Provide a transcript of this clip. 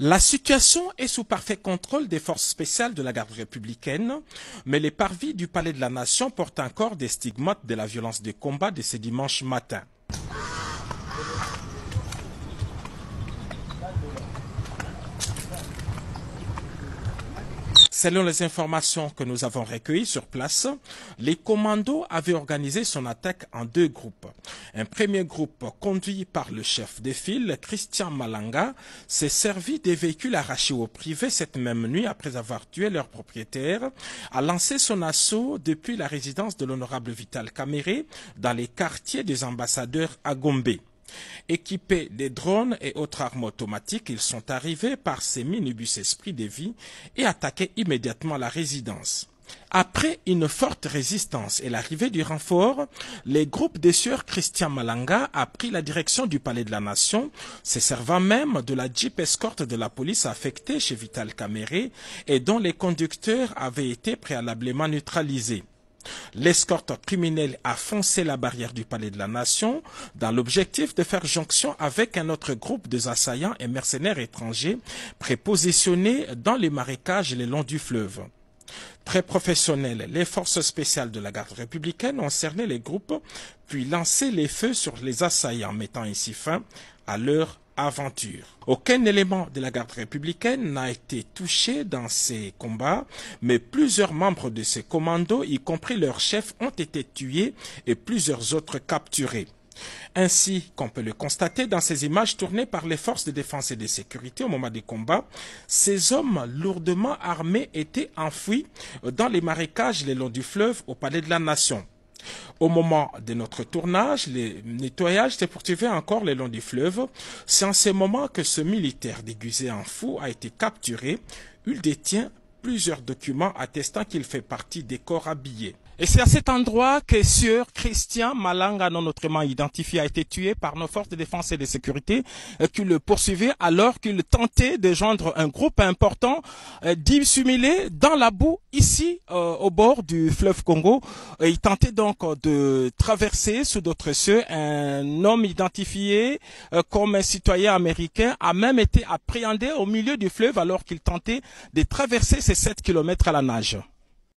La situation est sous parfait contrôle des forces spéciales de la garde républicaine, mais les parvis du Palais de la Nation portent encore des stigmates de la violence des combats de ce dimanche matin. Selon les informations que nous avons recueillies sur place, les commandos avaient organisé son attaque en deux groupes. Un premier groupe, conduit par le chef de file, Christian Malanga, s'est servi des véhicules arrachés au privé cette même nuit après avoir tué leur propriétaire, a lancé son assaut depuis la résidence de l'honorable Vital Kamerhe dans les quartiers des ambassadeurs à Gombe. Équipés des drones et autres armes automatiques, ils sont arrivés par ces minibus Esprit de Vie et attaqué immédiatement la résidence. Après une forte résistance et l'arrivée du renfort, les groupes des sieurs Christian Malanga a pris la direction du Palais de la Nation, se servant même de la Jeep escorte de la police affectée chez Vital Kamerhe et dont les conducteurs avaient été préalablement neutralisés. L'escorte criminelle a foncé la barrière du Palais de la Nation dans l'objectif de faire jonction avec un autre groupe de assaillants et mercenaires étrangers prépositionnés dans les marécages le long du fleuve. Très professionnels, les forces spéciales de la garde républicaine ont cerné les groupes puis lancé les feux sur les assaillants, mettant ainsi fin à leur aventure. Aucun élément de la garde républicaine n'a été touché dans ces combats, mais plusieurs membres de ces commandos, y compris leur chef, ont été tués et plusieurs autres capturés. Ainsi qu'on peut le constater dans ces images tournées par les forces de défense et de sécurité au moment des combats, ces hommes lourdement armés étaient enfouis dans les marécages le long du fleuve au Palais de la Nation. Au moment de notre tournage, le nettoyage s'est poursuivi encore le long du fleuve. C'est en ce moment que ce militaire déguisé en fou a été capturé. Il détient plusieurs documents attestant qu'il fait partie des corps habillés. Et c'est à cet endroit que Sieur Christian Malanga, non autrement identifié, a été tué par nos forces de défense et de sécurité qui le poursuivaient alors qu'il tentait de joindre un groupe important dissimulé dans la boue ici au bord du fleuve Congo. Il tentait donc de traverser sous d'autres cieux. Un homme identifié comme un citoyen américain a même été appréhendé au milieu du fleuve alors qu'il tentait de traverser ces 7 kilomètres à la nage.